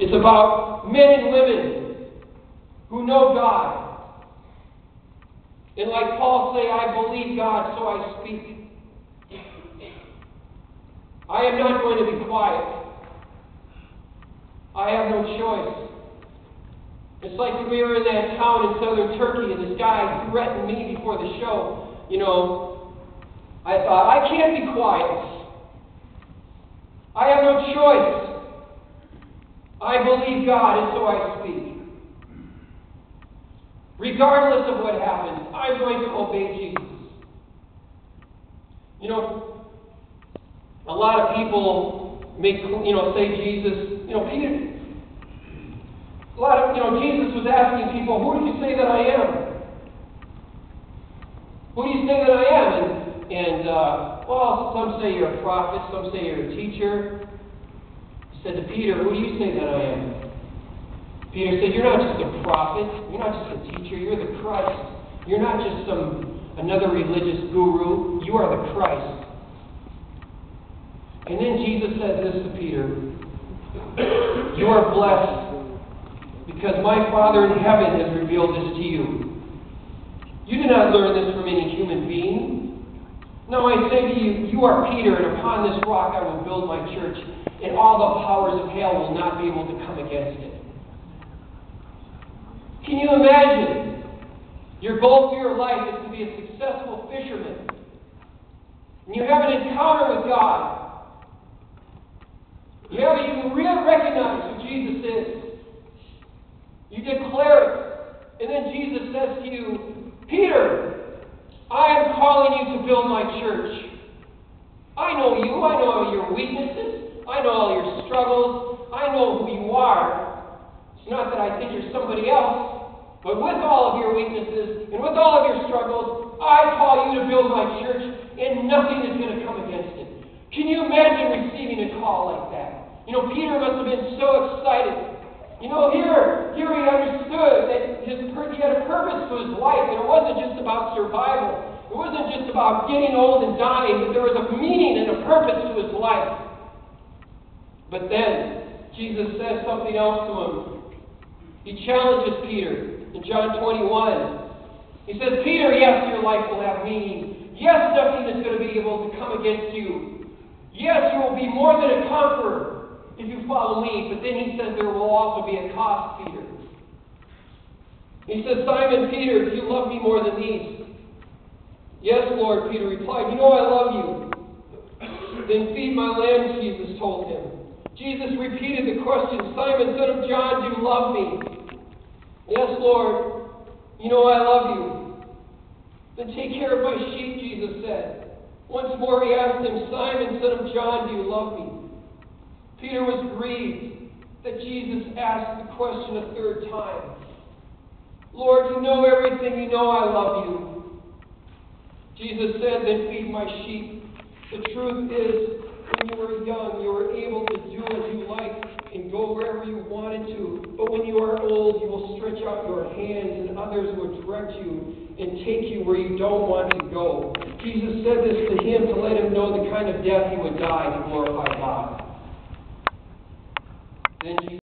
It's about men and women who know God. And like Paul say, I believe God, so I speak. I am not going to be quiet. I have no choice. It's like when we were in that town in southern Turkey and this guy threatened me before the show. I thought, I can't be quiet. I have no choice. I believe God, and so I speak. Regardless of what happens, I'm going to obey Jesus. A lot of people say Jesus, Peter. Jesus was asking people, who do you say that I am? Who do you say that I am? And some say you're a prophet, some say you're a teacher. He said to Peter, who do you say that I am? Peter said, you're not just a prophet, you're not just a teacher, you're the Christ. You're not just another religious guru, you are the Christ. And then Jesus said this to Peter, you are blessed because my Father in heaven has revealed this to you. You did not learn this from any human being. No, I say to you, you are Peter, and upon this rock I will build my church, and all the powers of hell will not be able to come against it. Can you imagine? Your goal for your life is to be a successful fisherman. And you have an encounter with God. You really recognize who Jesus is. You declare it. And then Jesus says to you, Peter, I am calling you to build my church. I know you. I know all your weaknesses. I know all your struggles. I know who you are. It's not that I think you're somebody else, but with all of your weaknesses and with all of your struggles, I call you to build my church, and nothing is going to come against it. Can you imagine receiving a call like that? Peter must have been so excited. Here he understood that he had a purpose to his life, and it wasn't just about survival. It wasn't just about getting old and dying, but there was a meaning and a purpose to his life. But then, Jesus says something else to him. He challenges Peter in John 21. He says, Peter, yes, your life will have meaning. Yes, nothing is going to be able to come against you. Yes, you will be more than a conqueror if you follow me. But then he says there will also be a cost, Peter. He says, Simon Peter, do you love me more than these? Yes, Lord, Peter replied. You know I love you. Then feed my lambs, Jesus told him. Jesus repeated the question, Simon, son of John, do you love me? Yes, Lord, you know I love you. Then take care of my sheep, Jesus said. Once more he asked him, Simon, son of John, do you love me? Peter was grieved that Jesus asked the question a third time. Lord, you know everything. You know I love you. Jesus said, then feed my sheep. The truth is, when you were young, you were able to do as you liked and go wherever you wanted to. But when you are old, you will stretch out your hands and others will direct you and take you where you don't want to go. Jesus said this to him to let him know the kind of death he would die to glorify God. Then Jesus